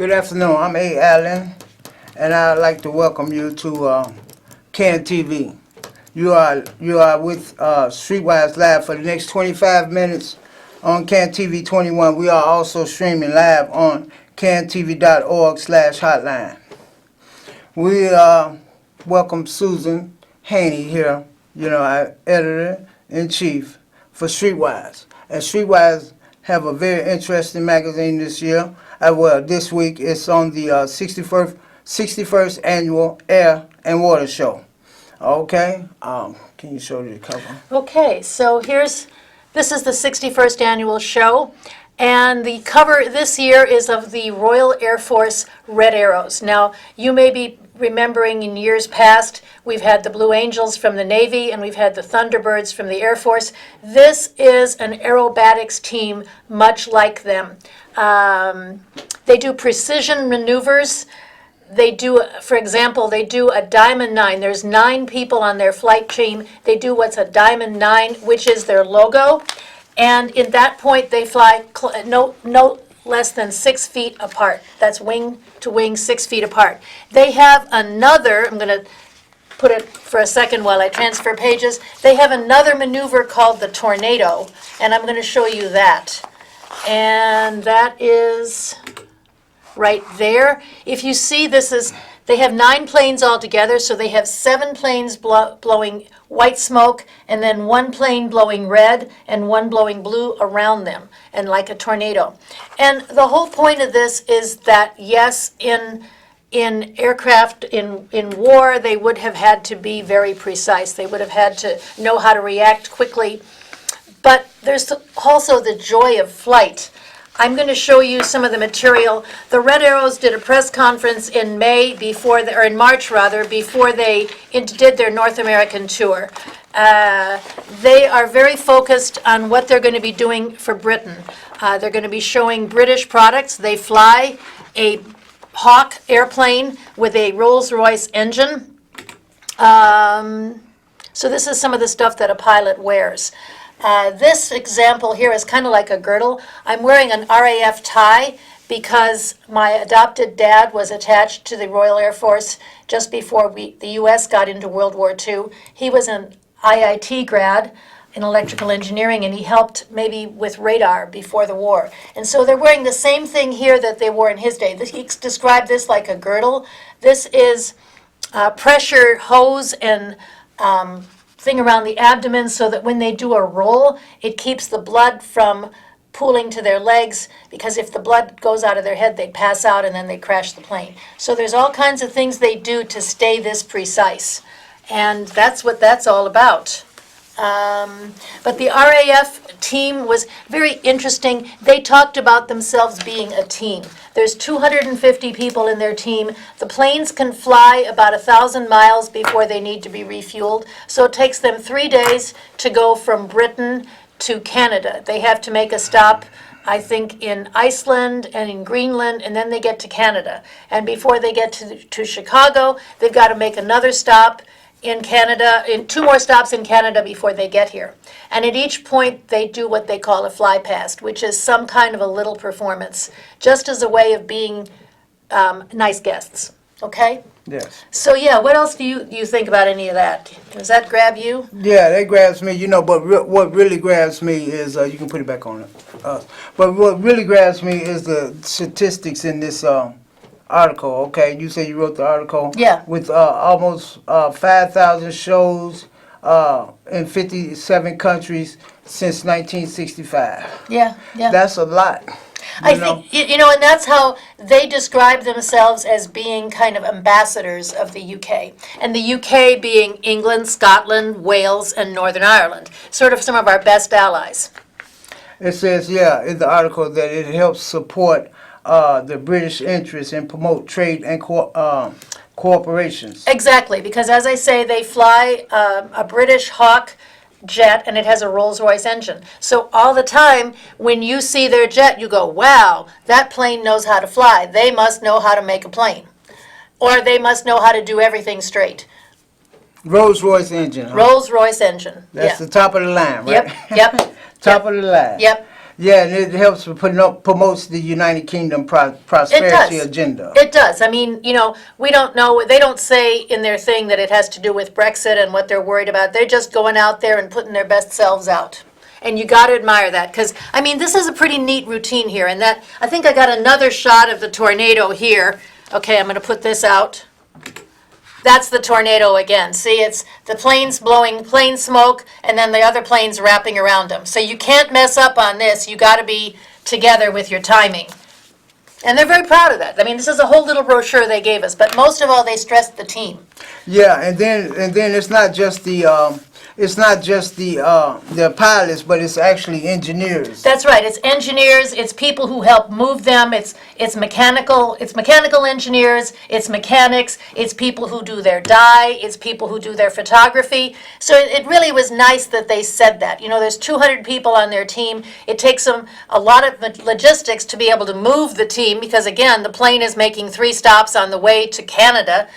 Good afternoon. I'm A. Allen, and I'd like to welcome you to CAN TV. You are with Streetwise Live for the next 25 minutes on CAN TV 21. We are also streaming live on cantv.org/hotline. We welcome Susan Haney here, our editor-in-chief for Streetwise. And Streetwise have a very interesting magazine this year. This week it's on the 61st annual Air and Water Show. Okay, can you show the cover? Okay, so this is the 61st annual show, and the cover this year is of the Royal Air Force Red Arrows. Now, you may be remembering in years past, we've had the Blue Angels from the Navy and we've had the Thunderbirds from the Air Force. This is an aerobatics team much like them. They do precision maneuvers. They do, for example, they do a Diamond 9. There's 9 people on their flight team. They do what's a Diamond 9, which is their logo. And in that point, they fly no less than 6 feet apart. That's wing to wing, 6 feet apart. They have another, I'm going to put it for a second while I transfer pages. They have another maneuver called the Tornado, and I'm going to show you that. And that is right there. If you see, they have 9 planes altogether, so they have 7 planes blowing white smoke, and then 1 plane blowing red, and 1 blowing blue around them, and like a tornado. And the whole point of this is that, yes, in aircraft, in war, they would have had to be very precise. They would have had to know how to react quickly. But there's also the joy of flight. I'm going to show you some of the material. The Red Arrows did a press conference in in March before they did their North American tour. They are very focused on what they're going to be doing for Britain. They're going to be showing British products. They fly a Hawk airplane with a Rolls-Royce engine. So this is some of the stuff that a pilot wears. This example here is kind of like a girdle. I'm wearing an RAF tie because my adopted dad was attached to the Royal Air Force just before the U.S. got into World War II. He was an IIT grad in electrical engineering, and he helped maybe with radar before the war. And so they're wearing the same thing here that they wore in his day. He described this like a girdle. This is pressure hose and thing around the abdomen so that when they do a roll, it keeps the blood from pooling to their legs, because if the blood goes out of their head, they'd pass out and then they'd crash the plane. So there's all kinds of things they do to stay this precise. And that's what that's all about. But the RAF team was very interesting. They talked about themselves being a team. There's 250 people in their team. The planes can fly about 1,000 miles before they need to be refueled. So it takes them 3 days to go from Britain to Canada. They have to make a stop, I think, in Iceland and in Greenland, and then they get to Canada. And before they get to Chicago, they've got to make another stop in Canada, in 2 more stops in Canada before they get here. And at each point, they do what they call a fly past, which is some kind of a little performance, just as a way of being nice guests. Okay? Yes. So yeah, what else do you think about any of that? Does that grab you? Yeah, that grabs me, but what really grabs me is, you can put it back on it. But what really grabs me is the statistics in this article, okay? You say you wrote the article? Yeah. With almost 5,000 shows in 57 countries since 1965. Yeah. That's a lot. I think, and that's how they describe themselves, as being kind of ambassadors of the UK. And the UK being England, Scotland, Wales, and Northern Ireland. Sort of some of our best allies. It says, in the article that it helps support the British interests and promote trade and cooperations. Exactly, because as I say, they fly a British Hawk jet, and it has a Rolls-Royce engine. So all the time, when you see their jet, you go, wow, that plane knows how to fly. They must know how to make a plane. Or they must know how to do everything straight. Rolls-Royce engine. Huh? Rolls-Royce engine. That's the top of the line, right? Yep. Top of the line. Yep. Yeah, and it helps with promotes the United Kingdom prosperity agenda. It does. I mean, you know, we don't know, they don't say in their thing that it has to do with Brexit and what they're worried about. They're just going out there and putting their best selves out. And you got to admire that, because, I mean, this is a pretty neat routine here. And that, I think I got another shot of the tornado here. Okay, I'm going to put this out. That's the tornado again. See, it's the planes blowing plane smoke and then the other planes wrapping around them. So you can't mess up on this. You got to be together with your timing. And they're very proud of that. I mean, this is a whole little brochure they gave us, but most of all, they stressed the team. Yeah, and then it's not just the pilots, but it's actually engineers. That's right. It's engineers. It's people who help move them. It's mechanical. It's mechanical engineers. It's mechanics. It's people who do their dye. It's people who do their photography. So it really was nice that they said that. You know, there's 200 people on their team. It takes them a lot of logistics to be able to move the team because, again, the plane is making 3 stops on the way to Canada.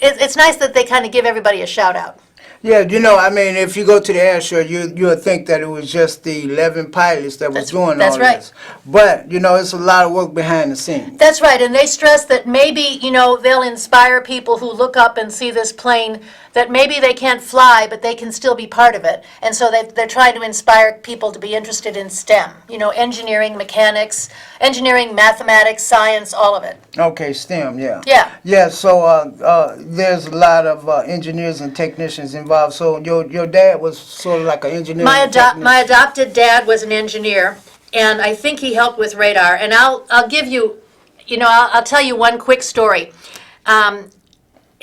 It's nice that they kind of give everybody a shout out. Yeah, you know, I mean, if you go to the air show, you'll think that it was just the 11 pilots that was doing all this. But, you know, it's a lot of work behind the scenes. That's right, and they stress that maybe, you know, they'll inspire people who look up and see this plane, that maybe they can't fly, but they can still be part of it. And so they're trying to inspire people to be interested in STEM, you know, engineering, mechanics, engineering, mathematics, science, all of it. Okay, STEM, yeah. Yeah. Yeah, so there's a lot of engineers and technicians involved. So your dad was sort of like an engineer. My adopted dad was an engineer, and I think he helped with radar. And I'll give you, you know, I'll tell you one quick story.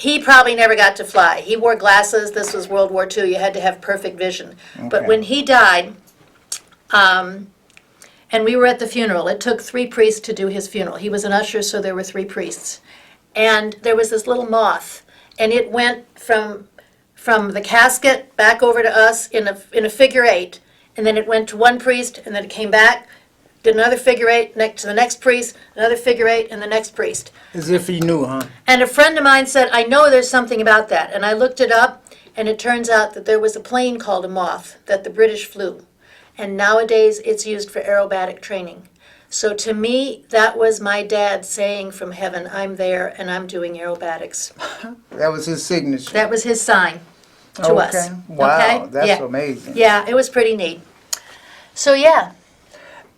He probably never got to fly. He wore glasses. This was World War II. You had to have perfect vision. Okay. But when he died, and we were at the funeral, it took 3 priests to do his funeral. He was an usher, so there were 3 priests. And there was this little moth, and it went from the casket back over to us in a figure 8, and then it went to one priest, and then it came back, did another figure 8 next to the next priest, another figure 8, and the next priest. As if he knew, huh? And a friend of mine said, I know there's something about that. And I looked it up, and it turns out that there was a plane called a Moth that the British flew. And nowadays it's used for aerobatic training. So to me, that was my dad saying from heaven, I'm there and I'm doing aerobatics. That was his signature. That was his sign to us. Wow, that's amazing. Yeah, it was pretty neat. So yeah.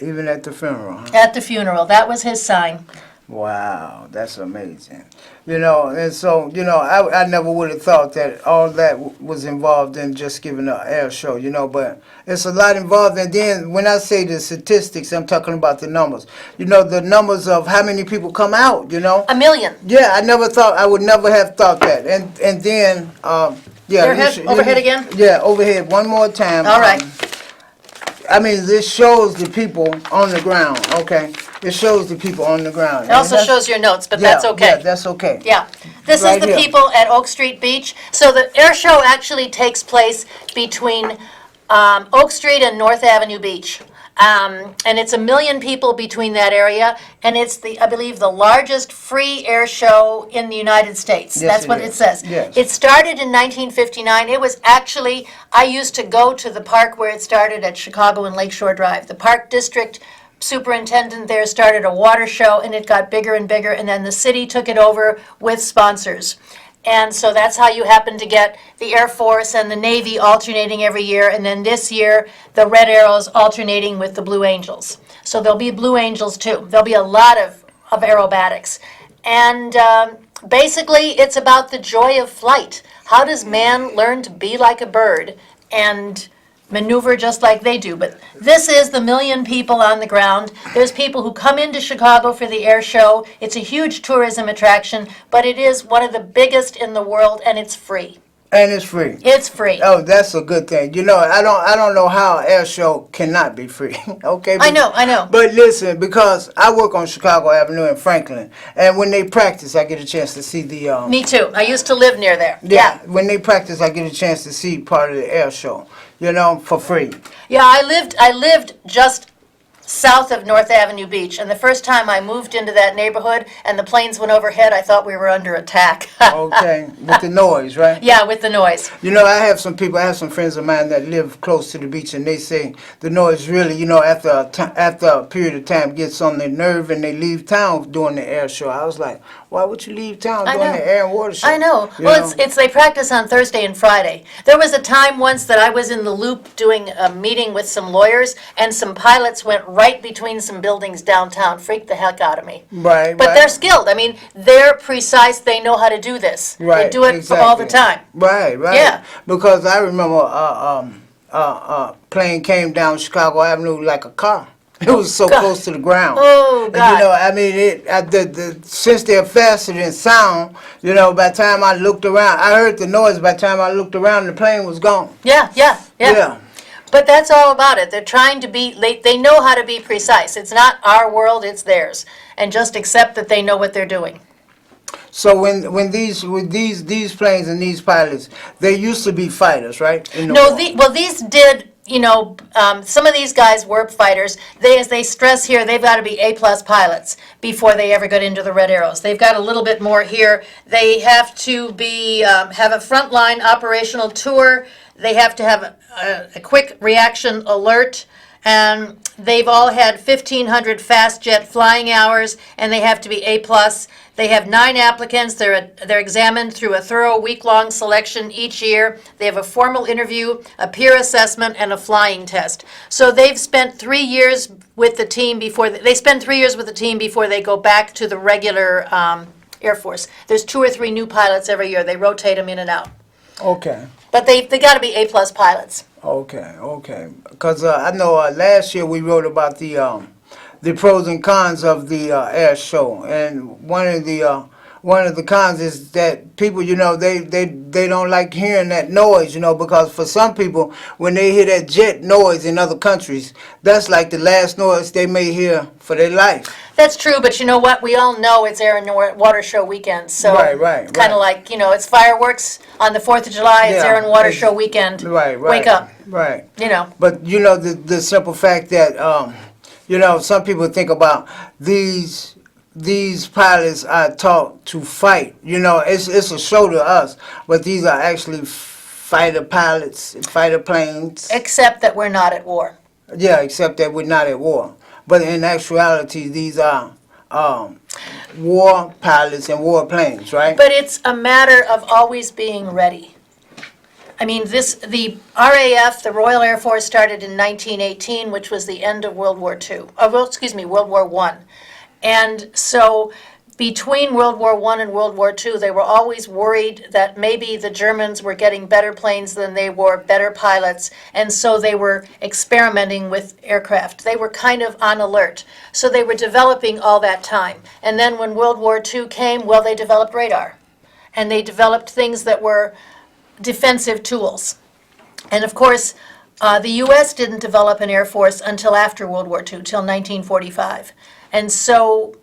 Even at the funeral, huh? At the funeral, that was his sign. Wow, that's amazing. You know, and so, you know, I never would have thought that all that was involved in just giving an air show, you know, but it's a lot involved. And then when I say the statistics, I'm talking about the numbers. You know, the numbers of how many people come out, you know. 1 million. Yeah, I would never have thought that. And then, yeah. Overhead again? Yeah, overhead one more time. All right. I mean, this shows the people on the ground, okay? It shows the people on the ground. It also shows your notes, but that's okay. Yeah, that's okay. Yeah. This is the people at Oak Street Beach. So the air show actually takes place between Oak Street and North Avenue Beach. And it's 1 million people between that area, and it's I believe the largest free air show in the United States. Yes, that's what it says. Yes. It started in 1959. It was actually, I used to go to the park where it started at Chicago and Lakeshore Drive. The park district superintendent there started a water show, and it got bigger and bigger, and then the city took it over with sponsors. And so that's how you happen to get the Air Force and the Navy alternating every year. And then this year, the Red Arrows alternating with the Blue Angels. So there'll be Blue Angels too. There'll be a lot of aerobatics. And basically, it's about the joy of flight. How does man learn to be like a bird and maneuver just like they do? But this is the 1 million people on the ground. There's people who come into Chicago for the air show. It's a huge tourism attraction, but it is one of the biggest in the world, and it's free. And it's free. It's free. Oh, that's a good thing. You know, I don't know how an air show cannot be free. Okay. I know. But listen, because I work on Chicago Avenue in Franklin, and when they practice, I get a chance to see the. Me too. I used to live near there. Yeah. When they practice, I get a chance to see part of the air show. You know, for free. Yeah, I lived just south of North Avenue Beach. And the first time I moved into that neighborhood and the planes went overhead, I thought we were under attack. Okay, with the noise, right? Yeah, with the noise. You know, I have some friends of mine that live close to the beach, and they say the noise really, after a period of time gets on their nerve, and they leave town during the air show. I was like, why would you leave town I during know. the air and water show? I know. You Well, it's they practice on Thursday and Friday. There was a time once that I was in the Loop doing a meeting with some lawyers, and some pilots went right between some buildings downtown. Freaked the heck out of me. Right, But right. they're skilled. I mean, they're precise. They know how to do this. Right, They do it exactly. all the time. Right, right. Yeah. Because I remember plane came down Chicago Avenue like a car. It was so God. close to the ground. Oh, And, God. I mean, since they're faster than sound, by the time I looked around, I heard the noise. By the time I looked around, the plane was gone. Yeah, yeah, yeah. Yeah. But that's all about it. They're trying to be, they know how to be precise. It's not our world, it's theirs. And just accept that they know what they're doing. So with these planes and these pilots, they used to be fighters, right? In the No, war. well, these did, some of these guys were fighters. As they stress here, they've got to be A-plus pilots before they ever get into the Red Arrows. They've got a little bit more here. They have to be, have a frontline operational tour. They have to have a quick reaction alert. And they've all had 1,500 fast jet flying hours, and they have to be A+. They have 9 applicants. They're examined through a thorough week-long selection each year. They have a formal interview, a peer assessment, and a flying test. So they've spent 3 years with the team before they spend 3 years with the team before they go back to the regular Air Force. There's 2 or 3 new pilots every year. They rotate them in and out. Okay. But they got to be A+ pilots. Okay. Because I know last year we wrote about the pros and cons of the air show, and one of the cons is that people, they don't like hearing that noise, because for some people, when they hear that jet noise in other countries, that's like the last noise they may hear for their life. That's true, but you know what? We all know it's Air and Water Show weekend, so Right, it's kind of like, it's fireworks on the 4th of July, it's Yeah, Air and Water ex- Show weekend. Right. Wake up, Right. But the simple fact that some people think about these pilots are taught to fight. It's a show to us, but these are actually fighter pilots, fighter planes. except that we're not at war. Yeah, except that we're not at war. But in actuality, these are war pilots and war planes, right? But it's a matter of always being ready. I mean, the RAF, the Royal Air Force, started in 1918, which was the end of World War II. World War I. And so between World War I and World War II, they were always worried that maybe the Germans were getting better planes than they were, better pilots, and so they were experimenting with aircraft. They were kind of on alert. So they were developing all that time. And then when World War II came, well, they developed radar. And they developed things that were defensive tools. And of course, the U.S. didn't develop an Air Force until after World War II, till 1945. And so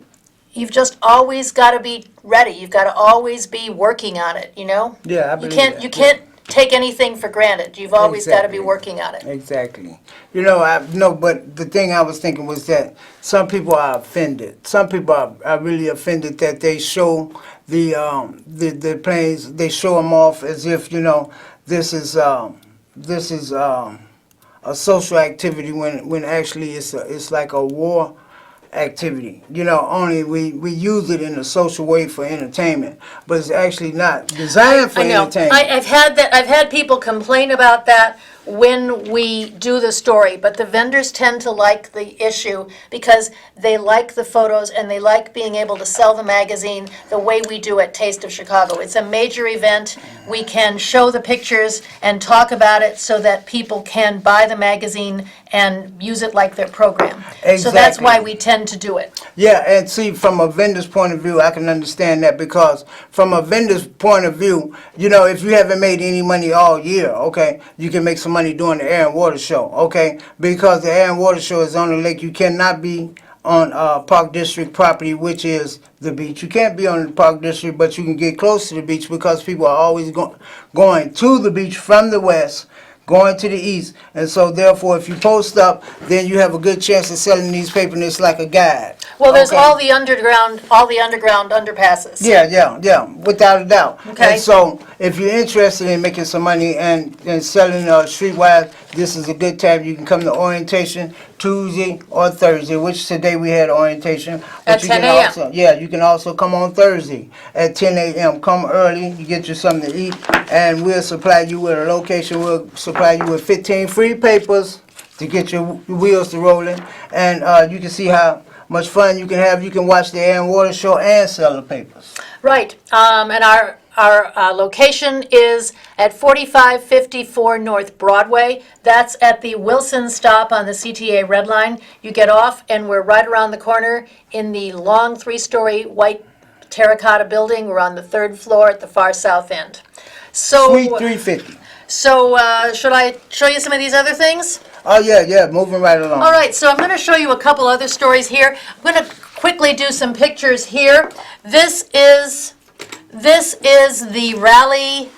you've just always got to be ready. You've got to always be working on it, Yeah, I believe that. You can't take anything for granted. You've always got to be Exactly. working on it. Exactly. But the thing I was thinking was that some people are offended. Some people are really offended that they show the planes. They show them off as if this is a social activity when actually it's like a war activity. Only we use it in a social way for entertainment, but it's actually not designed for I know. entertainment. I've had people complain about that when we do the story, but the vendors tend to like the issue because they like the photos and they like being able to sell the magazine the way we do at Taste of Chicago. It's a major event. We can show the pictures and talk about it so that people can buy the magazine and use it like their program. So that's Exactly. why we tend to do it. Yeah, and see, from a vendor's point of view, I can understand that, because from a vendor's point of view, if you haven't made any money all year, okay, you can make some money during the Air and Water Show, okay, because the Air and Water Show is on the lake. You cannot be on Park District property, which is the beach. You can't be on the Park District, but you can get close to the beach because people are always going to the beach from the west, going to the east. And so therefore, if you post up, then you have a good chance of selling these papers, and it's like a guide. Well, there's Okay? all the underground underpasses. Yeah, without a doubt. Okay. And so, if you're interested in making some money and selling Streetwise, this is a good time. You can come to orientation Tuesday or Thursday, which today we had orientation. But At you 10 can a.m. also, you can also come on Thursday at 10 a.m. Come early, you get you something to eat, and we'll supply you with a location. We'll supply you with 15 free papers to get your wheels to rolling, and you can see how much fun you can have. You can watch the air and water show and sell the papers. Right, and our location is at 4554 North Broadway. That's at the Wilson stop on the CTA Red Line. You get off, and we're right around the corner in the long 3-story white terracotta building. We're on the 3rd floor at the far south end. So, Suite 350. So, should I show you some of these other things? Oh yeah, moving right along. All right, so I'm going to show you a couple other stories here. I'm going to quickly do some pictures here. This is the rally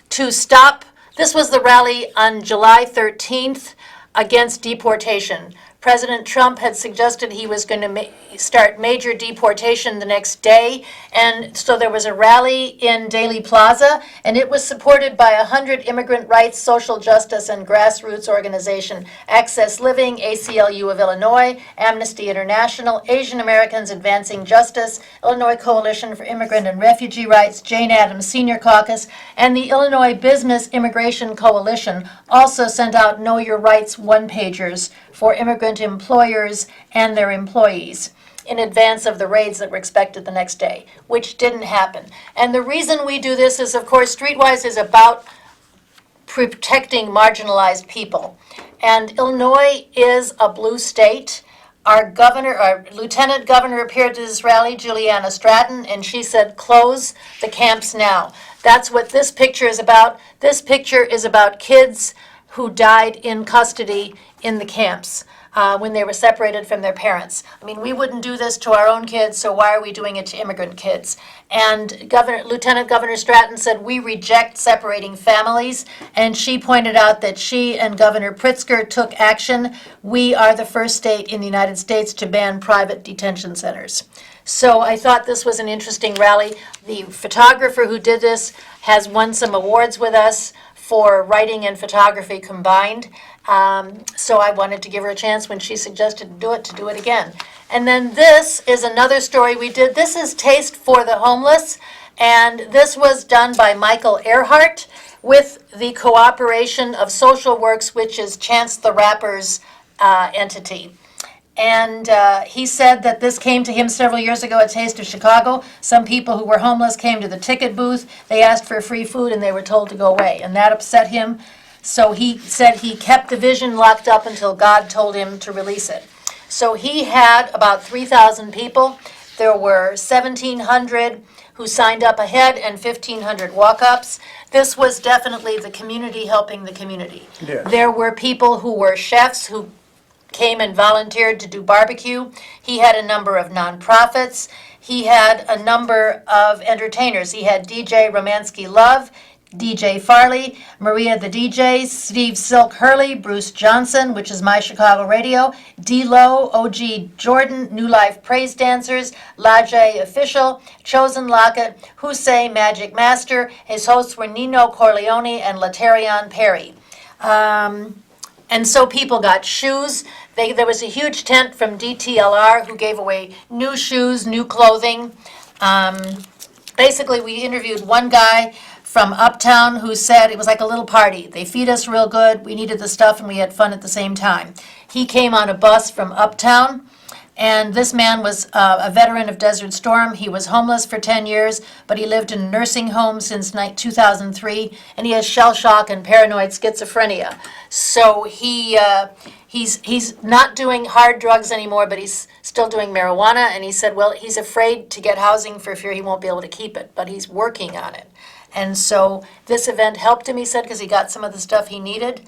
to stop. This was the rally on July 13th against deportation. President Trump had suggested he was going to start major deportation the next day, and so there was a rally in Daley Plaza, and it was supported by 100 immigrant rights, social justice, and grassroots organization: Access Living, ACLU of Illinois, Amnesty International, Asian Americans Advancing Justice, Illinois Coalition for Immigrant and Refugee Rights, Jane Addams Senior Caucus, and the Illinois Business Immigration Coalition also sent out Know Your Rights one-pagers for immigrant employers and their employees in advance of the raids that were expected the next day, which didn't happen. And the reason we do this is, of course, Streetwise is about protecting marginalized people. And Illinois is a blue state. Our lieutenant governor appeared at this rally, Juliana Stratton, and she said, close the camps now. That's what this picture is about. This picture is about kids who died in custody in the camps when they were separated from their parents. I mean, we wouldn't do this to our own kids, so why are we doing it to immigrant kids? And Lieutenant Governor Stratton said, we reject separating families, and she pointed out that she and Governor Pritzker took action. We are the first state in the United States to ban private detention centers. So I thought this was an interesting rally. The photographer who did this has won some awards with us for writing and photography combined. So I wanted to give her a chance when she suggested to do it again. And then this is another story we did. This is Taste for the Homeless, and this was done by Michael Earhart with the cooperation of Social Works, which is Chance the Rapper's entity. And he said that this came to him several years ago at Taste of Chicago. Some people who were homeless came to the ticket booth. They asked for free food, and they were told to go away. And that upset him. So he said he kept the vision locked up until God told him to release it. So he had about 3,000 people. There were 1,700 who signed up ahead and 1,500 walk-ups. This was definitely the community helping the community. Yes. There were people who were chefs who came and volunteered to do barbecue. He had a number of nonprofits. He had a number of entertainers. He had DJ Romansky Love, DJ Farley, Maria the DJ, Steve Silk Hurley, Bruce Johnson, which is My Chicago Radio, D-Lo, OG Jordan, New Life Praise Dancers, Lajay Official, Chosen Lockett, Hussein Magic Master. His hosts were Nino Corleone and Latarion Perry. And so people got shoes. There was a huge tent from DTLR who gave away new shoes, new clothing. Basically, we interviewed one guy from Uptown who said it was like a little party. They feed us real good, we needed the stuff, and we had fun at the same time. He came on a bus from Uptown, and this man was a veteran of Desert Storm. He was homeless for 10 years, but he lived in a nursing home since 2003, and he has shell shock and paranoid schizophrenia. So he's not doing hard drugs anymore, but he's still doing marijuana, and he said, well, he's afraid to get housing for fear he won't be able to keep it, but he's working on it. And so this event helped him, he said, because he got some of the stuff he needed,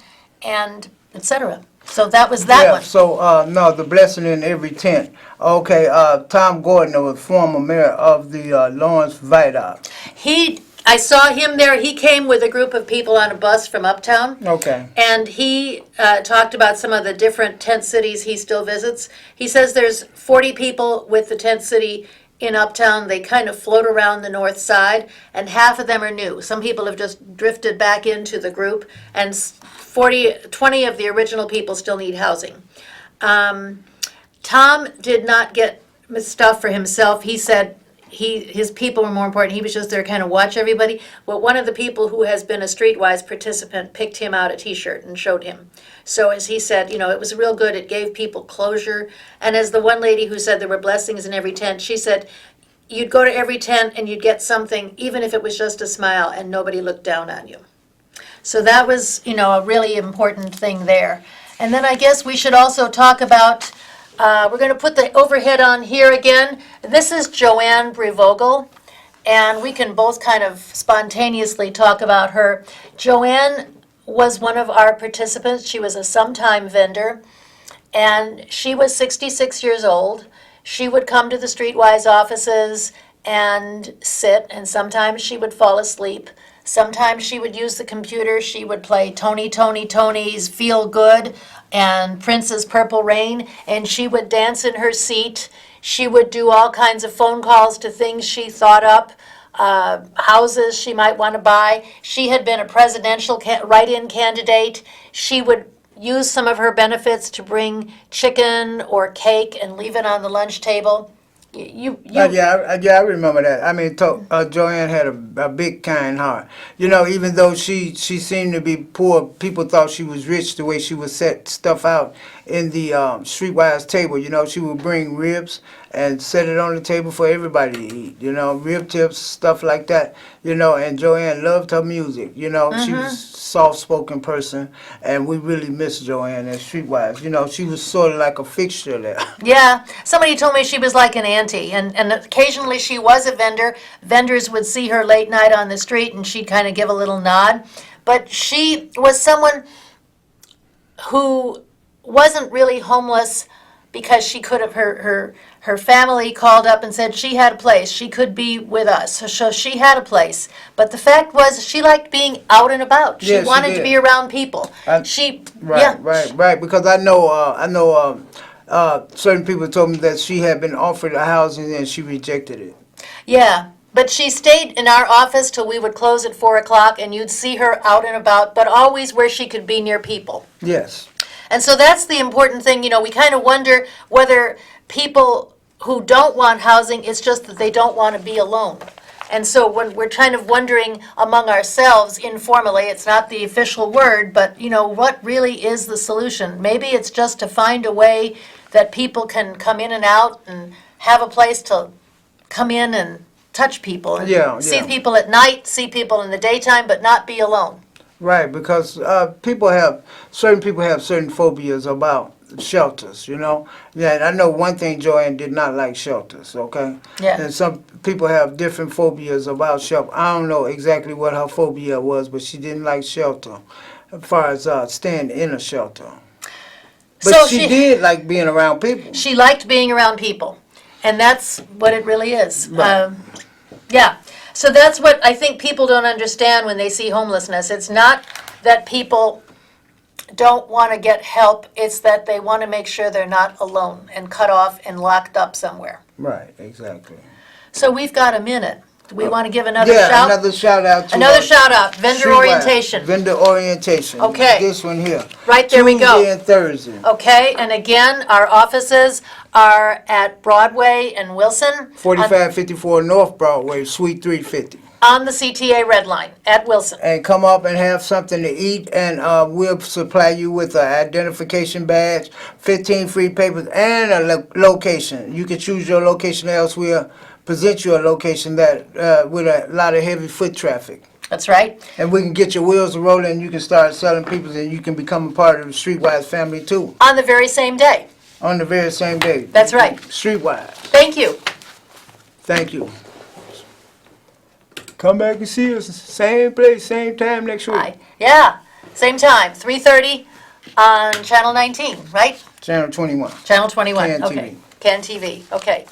and et cetera. So that was that one. So, no, the blessing in every tent. Okay, Tom Gordon, the former mayor of the Lawrence Viaduct. He I saw him there. He came with a group of people on a bus from Uptown. Okay. And he talked about some of the different tent cities he still visits. He says there's 40 people with the tent city in Uptown. They kind of float around the north side, and half of them are new. Some people have just drifted back into the group, and 20 of the original people still need housing. Tom did not get stuff for himself. He said his people were more important. He was just there to kind of watch everybody. But one of the people who has been a Streetwise participant picked him out a T-shirt and showed him. So as he said, it was real good. It gave people closure. And as the one lady who said there were blessings in every tent, she said you'd go to every tent and you'd get something, even if it was just a smile, and nobody looked down on you. So that was, a really important thing there. And then I guess we should also talk about, we're going to put the overhead on here again. This is Joanne Brevogel, and we can both kind of spontaneously talk about her. Joanne was one of our participants. She was a sometime vendor, and she was 66 years old. She would come to the Streetwise offices and sit, and sometimes she would fall asleep. Sometimes she would use the computer. She would play Tony, Tony, Tony's Feel Good and Prince's Purple Rain, and she would dance in her seat. She would do all kinds of phone calls to things she thought up, houses she might want to buy. She had been a presidential write-in candidate. She would use some of her benefits to bring chicken or cake and leave it on the lunch table. I remember that. I mean, Joanne had a big, kind heart. Even though she seemed to be poor, people thought she was rich the way she would set stuff out in the Streetwise table. She would bring ribs and set it on the table for everybody to eat. Rib tips, stuff like that. And Joanne loved her music. She was a soft-spoken person, and we really miss Joanne at Streetwise. She was sort of like a fixture there. Yeah, somebody told me she was like an auntie, and occasionally she was a vendor. Vendors would see her late night on the street, and she'd kind of give a little nod. But she was someone who wasn't really homeless because she could have, her family called up and said she had a place. She could be with us. So she had a place. But the fact was she liked being out and about. She wanted to be around people. Right. Because I know certain people told me that she had been offered a housing and she rejected it. Yeah. But she stayed in our office till we would close at 4 o'clock, and you'd see her out and about, but always where she could be near people. Yes. And so that's the important thing. We kind of wonder whether people who don't want housing, it's just that they don't want to be alone. And so when we're kind of wondering among ourselves informally, it's not the official word, but what really is the solution? Maybe it's just to find a way that people can come in and out and have a place to come in and touch people and see people at night, see people in the daytime, but not be alone. Right, because certain people have certain phobias about shelters, Yeah, and I know one thing, Joanne did not like shelters, okay? Yeah. And some people have different phobias about shelter. I don't know exactly what her phobia was, but she didn't like shelter as far as staying in a shelter. But So she did like being around people. She liked being around people, and that's what it really is. Right. So that's what I think people don't understand when they see homelessness. It's not that people don't want to get help, it's that they want to make sure they're not alone and cut off and locked up somewhere. Right, exactly. So we've got a minute. Do we want to give another shout? Another shout out to Another shout out, vendor Streetwise. orientation. Vendor orientation. Okay. This one here. Right, there we go. Tuesday and Thursday. Okay, and again, our offices are at Broadway and Wilson. 4554 North Broadway, Suite 350. On the CTA Red Line at Wilson. And come up and have something to eat, and we'll supply you with an identification badge, 15 free papers, and a location. You can choose your location elsewhere, present you a location that with a lot of heavy foot traffic. That's right. And we can get your wheels rolling, and you can start selling people, and you can become a part of the Streetwise family too. On the very same day. On the very same day. That's right. Streetwise. Thank you. Thank you. Come back and see us. Same place, same time next week. Hi. Yeah, same time, 3:30 on Channel 19, right? Channel 21. Channel 21, Can okay. TV. Can TV, okay.